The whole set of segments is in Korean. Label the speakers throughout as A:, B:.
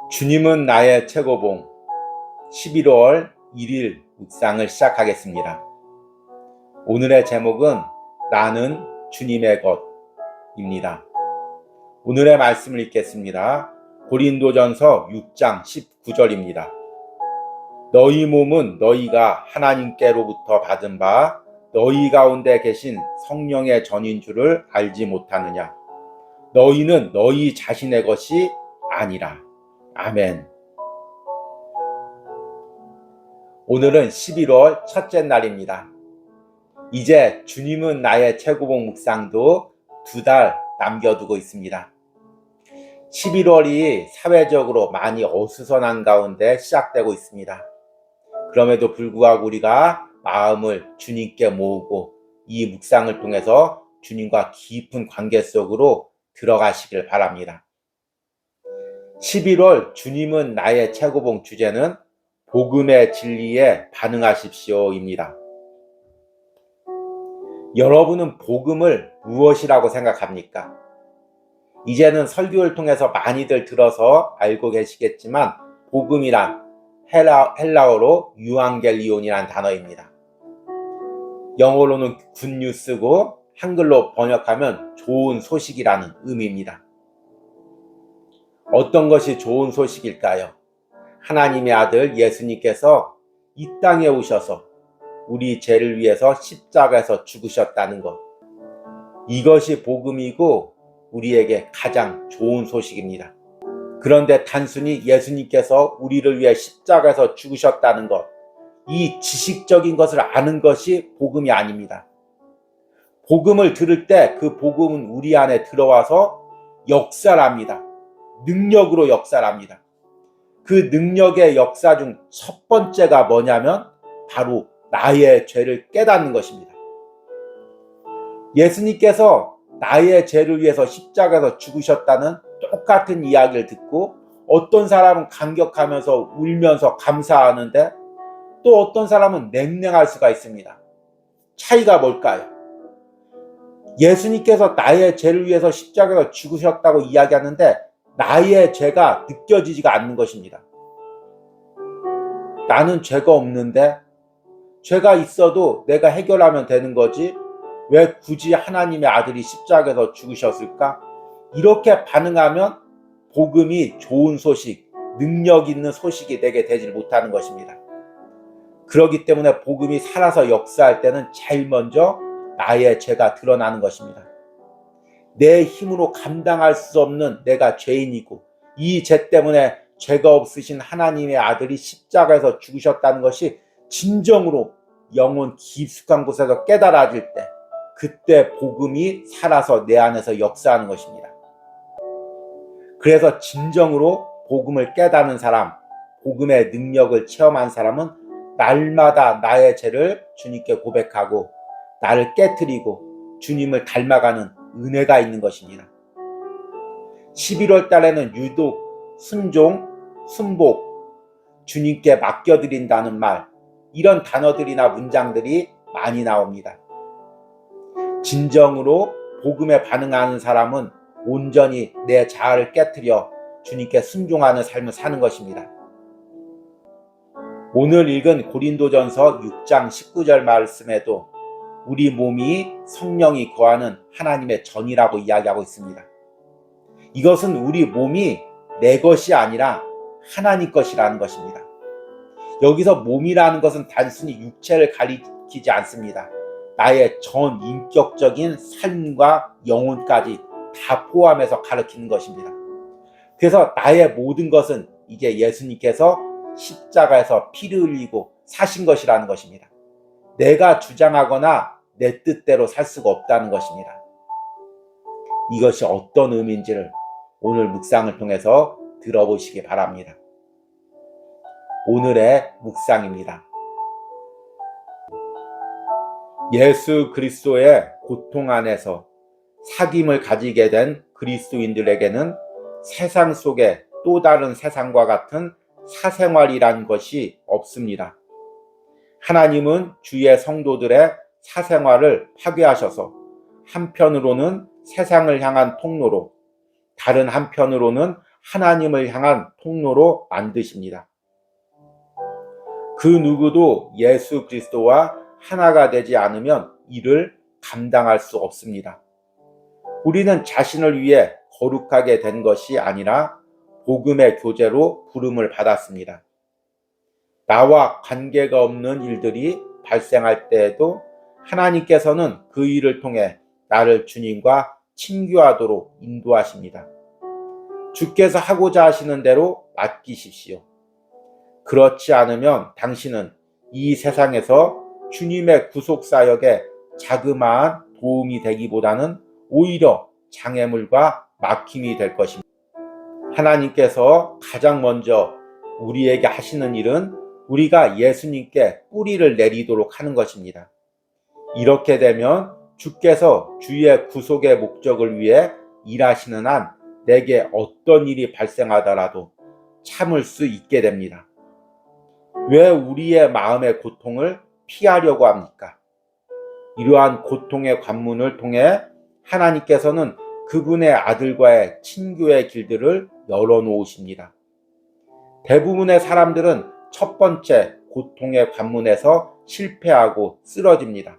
A: 주님은 나의 최고봉 11월 1일 묵상을 시작하겠습니다. 오늘의 제목은 나는 주님의 것입니다. 오늘의 말씀을 읽겠습니다. 고린도전서 6장 19절입니다. 너희 몸은 너희가 하나님께로부터 받은 바 너희 가운데 계신 성령의 전인 줄을 알지 못하느냐. 너희는 너희 자신의 것이 아니라. 아멘. 오늘은 11월 첫째 날입니다. 이제 주님은 나의 최고봉 묵상도 2달 남겨두고 있습니다. 11월이 사회적으로 많이 어수선한 가운데 시작되고 있습니다. 그럼에도 불구하고 우리가 마음을 주님께 모으고 이 묵상을 통해서 주님과 깊은 관계 속으로 들어가시길 바랍니다. 11월 주님은 나의 최고봉 주제는 복음의 진리에 반응하십시오입니다. 여러분은 복음을 무엇이라고 생각합니까? 이제는 설교를 통해서 많이들 들어서 알고 계시겠지만 복음이란 헬라어로 유앙겔리온이란 단어입니다. 영어로는 굿뉴스고 한글로 번역하면 좋은 소식이라는 의미입니다. 어떤 것이 좋은 소식일까요? 하나님의 아들 예수님께서 이 땅에 오셔서 우리 죄를 위해서 십자가에서 죽으셨다는 것. 이것이 복음이고 우리에게 가장 좋은 소식입니다. 그런데 단순히 예수님께서 우리를 위해 십자가에서 죽으셨다는 것, 이 지식적인 것을 아는 것이 복음이 아닙니다. 복음을 들을 때 그 복음은 우리 안에 들어와서 역사를 합니다. 능력으로 역사를 합니다. 그 능력의 역사 중 첫 번째가 뭐냐면 바로 나의 죄를 깨닫는 것입니다. 예수님께서 나의 죄를 위해서 십자가에서 죽으셨다는 똑같은 이야기를 듣고 어떤 사람은 감격하면서 울면서 감사하는데 또 어떤 사람은 냉랭할 수가 있습니다. 차이가 뭘까요? 예수님께서 나의 죄를 위해서 십자가에서 죽으셨다고 이야기하는데 나의 죄가 느껴지지가 않는 것입니다. 나는 죄가 없는데 죄가 있어도 내가 해결하면 되는 거지 왜 굳이 하나님의 아들이 십자가에서 죽으셨을까? 이렇게 반응하면 복음이 좋은 소식, 능력 있는 소식이 되게 되질 못하는 것입니다. 그렇기 때문에 복음이 살아서 역사할 때는 제일 먼저 나의 죄가 드러나는 것입니다. 내 힘으로 감당할 수 없는 내가 죄인이고 이 죄 때문에 죄가 없으신 하나님의 아들이 십자가에서 죽으셨다는 것이 진정으로 영혼 깊숙한 곳에서 깨달아질 때 그때 복음이 살아서 내 안에서 역사하는 것입니다. 그래서 진정으로 복음을 깨닫는 사람, 복음의 능력을 체험한 사람은 날마다 나의 죄를 주님께 고백하고 나를 깨트리고 주님을 닮아가는 은혜가 있는 것입니다. 11월 달에는 유독 순종, 순복, 주님께 맡겨드린다는 말, 이런 단어들이나 문장들이 많이 나옵니다. 진정으로 복음에 반응하는 사람은 온전히 내 자아를 깨트려 주님께 순종하는 삶을 사는 것입니다. 오늘 읽은 고린도전서 6장 19절 말씀에도 우리 몸이 성령이 거하는 하나님의 전이라고 이야기하고 있습니다. 이것은 우리 몸이 내 것이 아니라 하나님 것이라는 것입니다. 여기서 몸이라는 것은 단순히 육체를 가리키지 않습니다. 나의 전 인격적인 삶과 영혼까지 다 포함해서 가리키는 것입니다. 그래서 나의 모든 것은 이제 예수님께서 십자가에서 피를 흘리고 사신 것이라는 것입니다. 내가 주장하거나 내 뜻대로 살 수가 없다는 것입니다. 이것이 어떤 의미인지를 오늘 묵상을 통해서 들어보시기 바랍니다. 오늘의 묵상입니다. 예수 그리스도의 고통 안에서 사귐을 가지게 된 그리스도인들에게는 세상 속에 또 다른 세상과 같은 사생활이란 것이 없습니다. 하나님은 주의 성도들의 사생활을 파괴하셔서 한편으로는 세상을 향한 통로로, 다른 한편으로는 하나님을 향한 통로로 만드십니다. 그 누구도 예수 그리스도와 하나가 되지 않으면 이를 감당할 수 없습니다. 우리는 자신을 위해 거룩하게 된 것이 아니라 복음의 교제로 부름을 받았습니다. 나와 관계가 없는 일들이 발생할 때에도 하나님께서는 그 일을 통해 나를 주님과 친교하도록 인도하십니다. 주께서 하고자 하시는 대로 맡기십시오. 그렇지 않으면 당신은 이 세상에서 주님의 구속사역에 자그마한 도움이 되기보다는 오히려 장애물과 막힘이 될 것입니다. 하나님께서 가장 먼저 우리에게 하시는 일은 우리가 예수님께 뿌리를 내리도록 하는 것입니다. 이렇게 되면 주께서 주의 구속의 목적을 위해 일하시는 한 내게 어떤 일이 발생하더라도 참을 수 있게 됩니다. 왜 우리의 마음의 고통을 피하려고 합니까? 이러한 고통의 관문을 통해 하나님께서는 그분의 아들과의 친교의 길들을 열어놓으십니다. 대부분의 사람들은 첫 번째 고통의 관문에서 실패하고 쓰러집니다.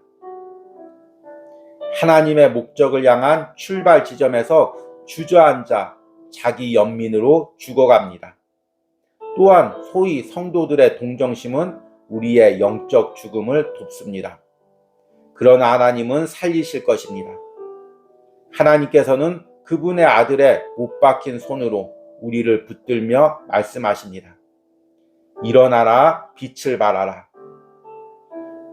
A: 하나님의 목적을 향한 출발 지점에서 주저앉아 자기 연민으로 죽어갑니다. 또한 소위 성도들의 동정심은 우리의 영적 죽음을 돕습니다. 그러나 하나님은 살리실 것입니다. 하나님께서는 그분의 아들의 못 박힌 손으로 우리를 붙들며 말씀하십니다. 일어나라, 빛을 발하라.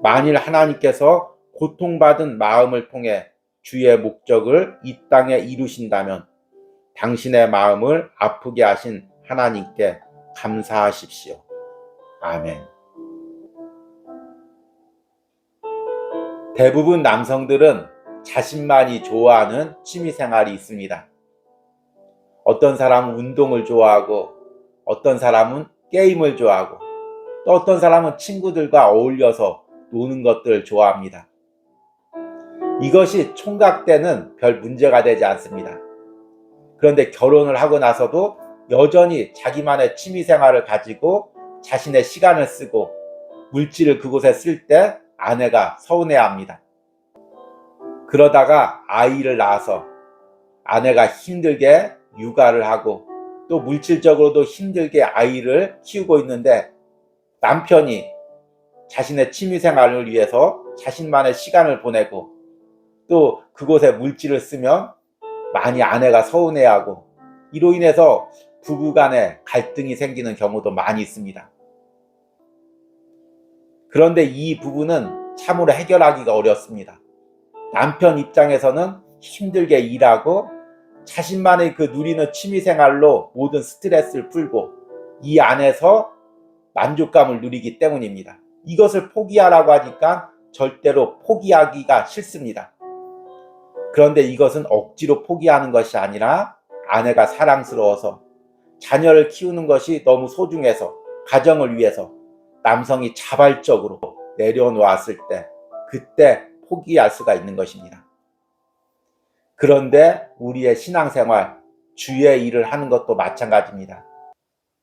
A: 만일 하나님께서 고통받은 마음을 통해 주의 목적을 이 땅에 이루신다면 당신의 마음을 아프게 하신 하나님께 감사하십시오. 아멘. 대부분 남성들은 자신만이 좋아하는 취미생활이 있습니다. 어떤 사람은 운동을 좋아하고 어떤 사람은 게임을 좋아하고 또 어떤 사람은 친구들과 어울려서 노는 것들을 좋아합니다. 이것이 총각 때는 별 문제가 되지 않습니다. 그런데 결혼을 하고 나서도 여전히 자기만의 취미생활을 가지고 자신의 시간을 쓰고 물질을 그곳에 쓸 때 아내가 서운해합니다. 그러다가 아이를 낳아서 아내가 힘들게 육아를 하고 또 물질적으로도 힘들게 아이를 키우고 있는데 남편이 자신의 취미생활을 위해서 자신만의 시간을 보내고 또 그곳에 물질을 쓰면 많이 아내가 서운해하고 이로 인해서 부부간에 갈등이 생기는 경우도 많이 있습니다. 그런데 이 부분은 참으로 해결하기가 어렵습니다. 남편 입장에서는 힘들게 일하고 자신만의 그 누리는 취미생활로 모든 스트레스를 풀고 이 안에서 만족감을 누리기 때문입니다. 이것을 포기하라고 하니까 절대로 포기하기가 싫습니다. 그런데 이것은 억지로 포기하는 것이 아니라 아내가 사랑스러워서 자녀를 키우는 것이 너무 소중해서 가정을 위해서 남성이 자발적으로 내려놓았을 때 그때 포기할 수가 있는 것입니다. 그런데 우리의 신앙생활, 주의 일을 하는 것도 마찬가지입니다.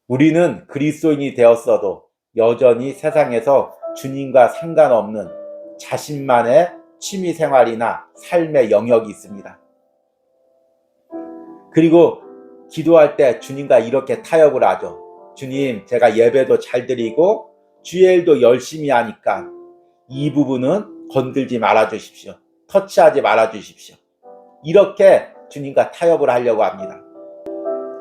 A: 우리는 그리스도인이 되었어도 여전히 세상에서 주님과 상관없는 자신만의 취미생활이나 삶의 영역이 있습니다. 그리고 기도할 때 주님과 이렇게 타협을 하죠. 주님, 제가 예배도 잘 드리고 주의 일도 열심히 하니까 이 부분은 건들지 말아 주십시오. 터치하지 말아 주십시오. 이렇게 주님과 타협을 하려고 합니다.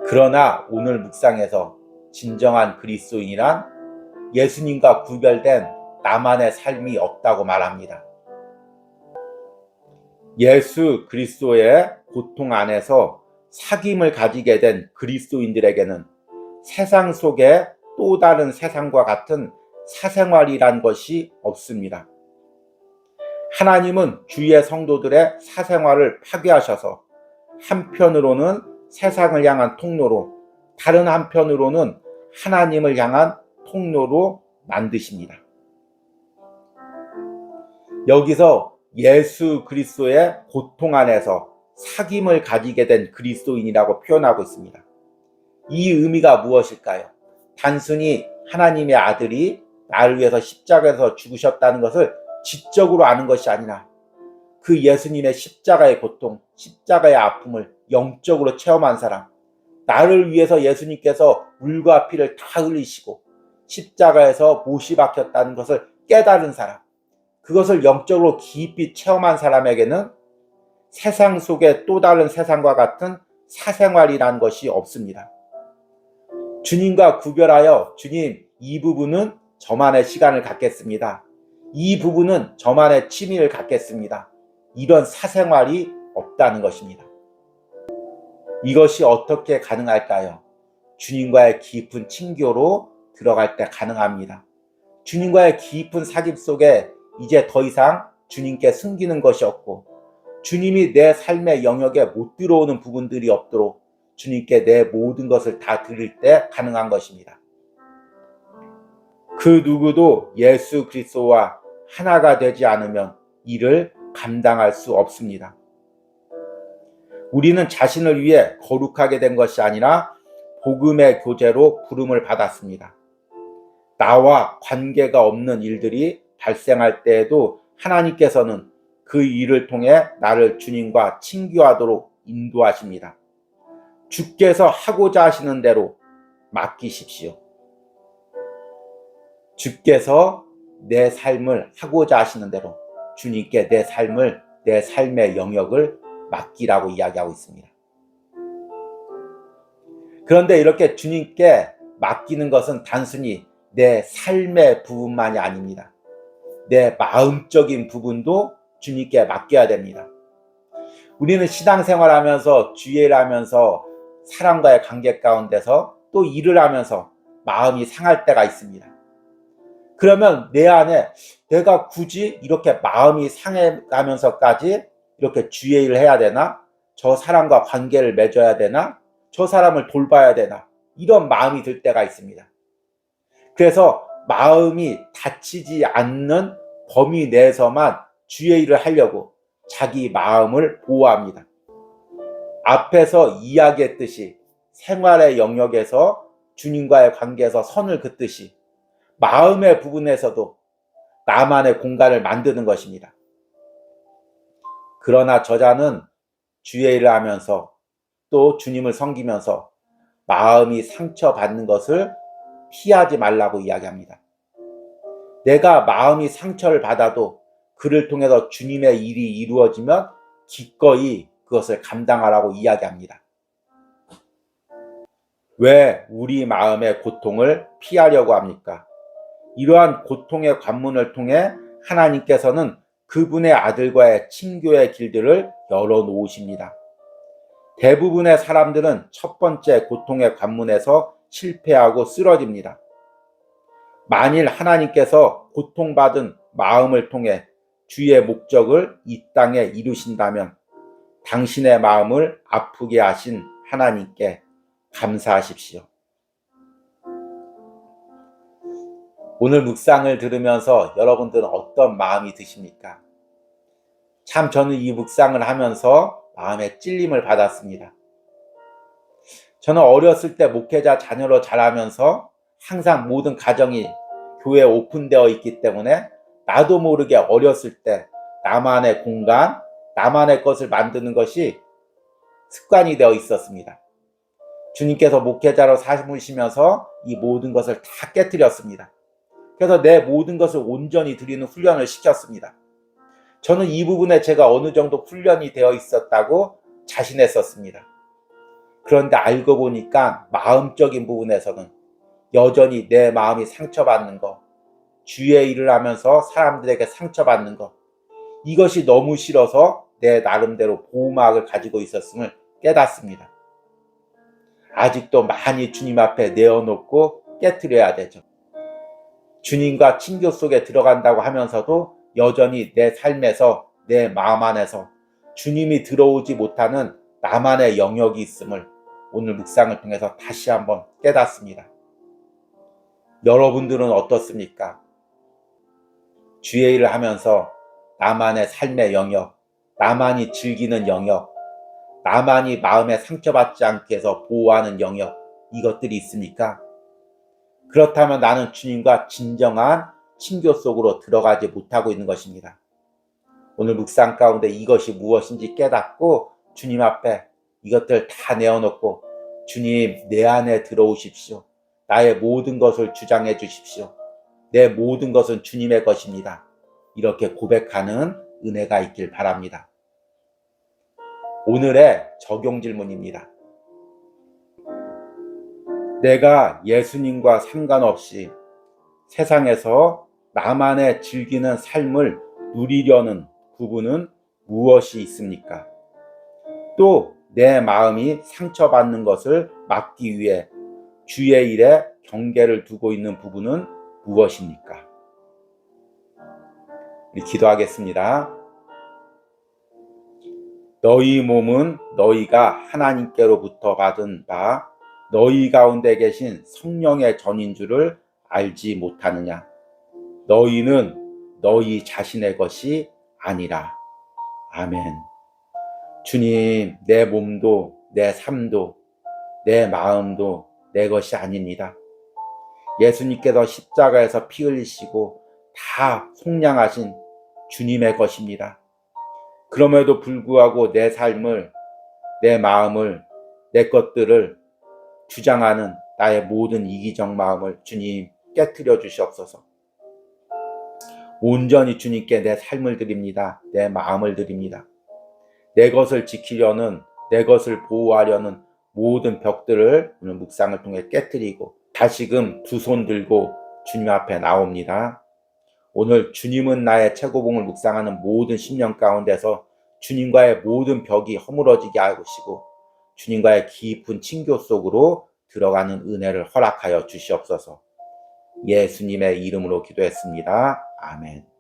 A: 그러나 오늘 묵상에서 진정한 그리스도인이란 예수님과 구별된 나만의 삶이 없다고 말합니다. 예수 그리스도의 고통 안에서 사귐을 가지게 된 그리스도인들에게는 세상 속에 또 다른 세상과 같은 사생활이란 것이 없습니다. 하나님은 주의 성도들의 사생활을 파괴하셔서 한편으로는 세상을 향한 통로로 다른 한편으로는 하나님을 향한 통로로 만드십니다. 여기서 예수 그리스도의 고통 안에서 사귐을 가지게 된 그리스도인이라고 표현하고 있습니다. 이 의미가 무엇일까요? 단순히 하나님의 아들이 나를 위해서 십자가에서 죽으셨다는 것을 지적으로 아는 것이 아니라 그 예수님의 십자가의 고통, 십자가의 아픔을 영적으로 체험한 사람, 나를 위해서 예수님께서 물과 피를 다 흘리시고 십자가에서 못이 박혔다는 것을 깨달은 사람, 그것을 영적으로 깊이 체험한 사람에게는 세상 속에 또 다른 세상과 같은 사생활이라는 것이 없습니다. 주님과 구별하여 주님, 이 부분은 저만의 시간을 갖겠습니다. 이 부분은 저만의 취미를 갖겠습니다. 이런 사생활이 없다는 것입니다. 이것이 어떻게 가능할까요? 주님과의 깊은 친교로 들어갈 때 가능합니다. 주님과의 깊은 사귐 속에 이제 더 이상 주님께 숨기는 것이 없고 주님이 내 삶의 영역에 못 들어오는 부분들이 없도록 주님께 내 모든 것을 다 드릴 때 가능한 것입니다. 그 누구도 예수 그리스도와 하나가 되지 않으면 이를 감당할 수 없습니다. 우리는 자신을 위해 거룩하게 된 것이 아니라 복음의 교제로 부름을 받았습니다. 나와 관계가 없는 일들이 발생할 때에도 하나님께서는 그 일을 통해 나를 주님과 친교하도록 인도하십니다. 주께서 하고자 하시는 대로 맡기십시오. 주께서 내 삶을 하고자 하시는 대로 주님께 내 삶의 영역을 맡기라고 이야기하고 있습니다. 그런데 이렇게 주님께 맡기는 것은 단순히 내 삶의 부분만이 아닙니다. 내 마음적인 부분도 주님께 맡겨야 됩니다. 우리는 신앙생활하면서 주일을 하면서 사람과의 관계 가운데서 또 일을 하면서 마음이 상할 때가 있습니다. 그러면 내 안에 내가 굳이 이렇게 마음이 상해가면서까지 이렇게 주의 일을 해야 되나? 저 사람과 관계를 맺어야 되나? 저 사람을 돌봐야 되나? 이런 마음이 들 때가 있습니다. 그래서 마음이 다치지 않는 범위 내에서만 주의 일을 하려고 자기 마음을 보호합니다. 앞에서 이야기했듯이 생활의 영역에서 주님과의 관계에서 선을 긋듯이 마음의 부분에서도 나만의 공간을 만드는 것입니다. 그러나 저자는 주의 일을 하면서 또 주님을 섬기면서 마음이 상처받는 것을 피하지 말라고 이야기합니다. 내가 마음이 상처를 받아도 그를 통해서 주님의 일이 이루어지면 기꺼이 그것을 감당하라고 이야기합니다. 왜 우리 마음의 고통을 피하려고 합니까? 이러한 고통의 관문을 통해 하나님께서는 그분의 아들과의 친교의 길들을 열어놓으십니다. 대부분의 사람들은 첫 번째 고통의 관문에서 실패하고 쓰러집니다. 만일 하나님께서 고통받은 마음을 통해 주의 목적을 이 땅에 이루신다면 당신의 마음을 아프게 하신 하나님께 감사하십시오. 오늘 묵상을 들으면서 여러분들은 어떤 마음이 드십니까? 참 저는 이 묵상을 하면서 마음에 찔림을 받았습니다. 저는 어렸을 때 목회자 자녀로 자라면서 항상 모든 가정이 교회에 오픈되어 있기 때문에 나도 모르게 어렸을 때 나만의 공간, 나만의 것을 만드는 것이 습관이 되어 있었습니다. 주님께서 목회자로 삼으시면서 이 모든 것을 다 깨뜨렸습니다. 그래서 내 모든 것을 온전히 드리는 훈련을 시켰습니다. 저는 이 부분에 제가 어느 정도 훈련이 되어 있었다고 자신했었습니다. 그런데 알고 보니까 마음적인 부분에서는 여전히 내 마음이 상처받는 것, 주의 일을 하면서 사람들에게 상처받는 것, 이것이 너무 싫어서 내 나름대로 보호막을 가지고 있었음을 깨닫습니다. 아직도 많이 주님 앞에 내어놓고 깨트려야 되죠. 주님과 친교 속에 들어간다고 하면서도 여전히 내 삶에서 내 마음 안에서 주님이 들어오지 못하는 나만의 영역이 있음을 오늘 묵상을 통해서 다시 한번 깨닫습니다. 여러분들은 어떻습니까? 주의 일을 하면서 나만의 삶의 영역, 나만이 즐기는 영역, 나만이 마음에 상처받지 않게 해서 보호하는 영역, 이것들이 있습니까? 그렇다면 나는 주님과 진정한 친교 속으로 들어가지 못하고 있는 것입니다. 오늘 묵상 가운데 이것이 무엇인지 깨닫고 주님 앞에 이것들 다 내어놓고 주님 내 안에 들어오십시오. 나의 모든 것을 주장해 주십시오. 내 모든 것은 주님의 것입니다. 이렇게 고백하는 은혜가 있길 바랍니다. 오늘의 적용 질문입니다. 내가 예수님과 상관없이 세상에서 나만의 즐기는 삶을 누리려는 부분은 무엇이 있습니까? 또 내 마음이 상처받는 것을 막기 위해 주의 일에 경계를 두고 있는 부분은 무엇입니까? 우리 기도하겠습니다. 너희 몸은 너희가 하나님께로부터 받은 바 너희 가운데 계신 성령의 전인 줄을 알지 못하느냐? 너희는 너희 자신의 것이 아니라. 아멘. 주님, 내 몸도 내 삶도 내 마음도 내 것이 아닙니다. 예수님께서 십자가에서 피 흘리시고 다 속량하신 주님의 것입니다. 그럼에도 불구하고 내 삶을, 내 마음을, 내 것들을 주장하는 나의 모든 이기적 마음을 주님 깨트려 주시옵소서. 온전히 주님께 내 삶을 드립니다. 내 마음을 드립니다. 내 것을 지키려는, 내 것을 보호하려는 모든 벽들을 오늘 묵상을 통해 깨트리고 다시금 두 손 들고 주님 앞에 나옵니다. 오늘 주님은 나의 최고봉을 묵상하는 모든 심령 가운데서 주님과의 모든 벽이 허물어지게 하시고 주님과의 깊은 친교 속으로 들어가는 은혜를 허락하여 주시옵소서. 예수님의 이름으로 기도했습니다. 아멘.